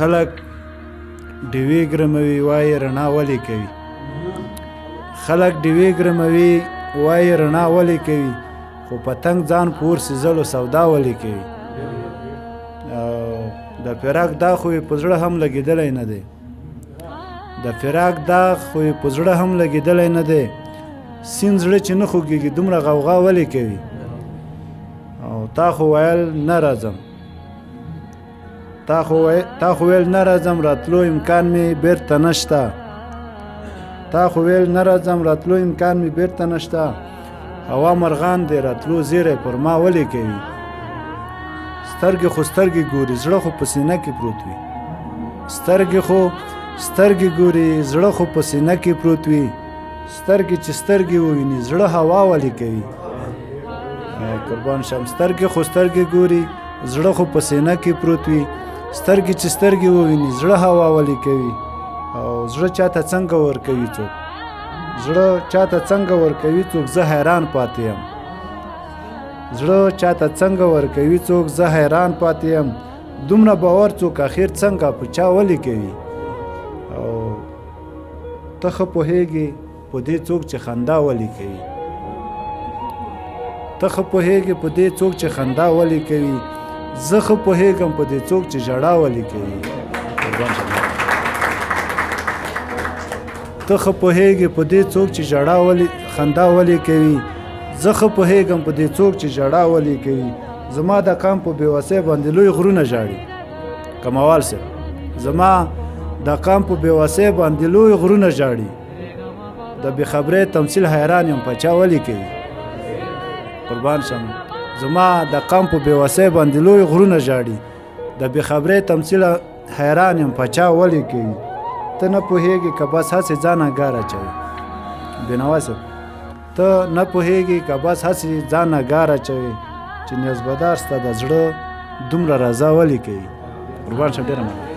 خلک ډیوې ګرموي وایي رڼا ولې کوي. خلک ډیوې ګرموي وایي رڼا ولې کوي، خو پتنګ ځان پور سیزلو سودا ولې کوي. د فراق داغ خو یې په زړه هم لګېدلی نه دی. د فراق داغ خو یې په زړه هم لګېدلی نه دی. سیند زړه چې نه خوږېږي دومره غوغا ولې کوي. او تا خو ویل نه راځم، تا خو ویل نه راځم، راتلو امکان مې بیرته نشته. تا خو ویل نه راځم، راتلو امکان مې بیرته نشته. هوا مرغان دی راتلو زیری پر ما ولې کوي. سترګې خو سترګې ګوري زړه خو په سینه کې پروت وي. سترګې خو سترګې ګوري زړه خو په سینه کې پروت وي. سترګې چې سترګې وویني زړه هوا ولې کوي. قربان شم. سترګې خو سترګې ګوري زړه خو په سینه کې پروت وي. سترګې چې سترګې وویني زړه هوا ولې کوي. او زړه چاته څنګه ورکوي څوک، زړه چاته څنګه ورکوي څوک، زه حیران پاتې یم. زړه چاته څنګه ورکوي څوک، زه حیران پاتې یم. دومره باور څوک اخر څنګه په چا ولې کوي. او ته ښه پوهېږې په دې څوک چې خندا ولې کوي. ته ښه پوهېږې په دې څوک چې خندا ولې کوي. زه ښه پوهېږم په دې څوک چې ژړا ولې کوي. ته ښه پوهېږې په دې څوک چې خندا ولې کوي. زه ښه پوهېږم په دې څوک چې ژړا ولې کوي. زما د قام په بېوسۍ باندې لوی غرونه ژاړي. کموال صاحب، زما د قام په بېوسۍ باندې لوی غرونه ژاړي. د بېخبرۍ تمثیل حیران یم پچا ولې کوي. قربان شم. زما د قام په بېوسۍ باندې لوی غرونه ژاړي. د بېخبرۍ تمثیل حیران یم پچا ولې کوي. ته نه پوهېږې که بس هسې ځان اګار اچوي. بېنوا صاحب، ته نه پوهېږې که بس هسې ځان اګار اچوي چې نیازبدار ستا د زړه دومره رضا ولې کوي. قربان شم. ډېره مننه.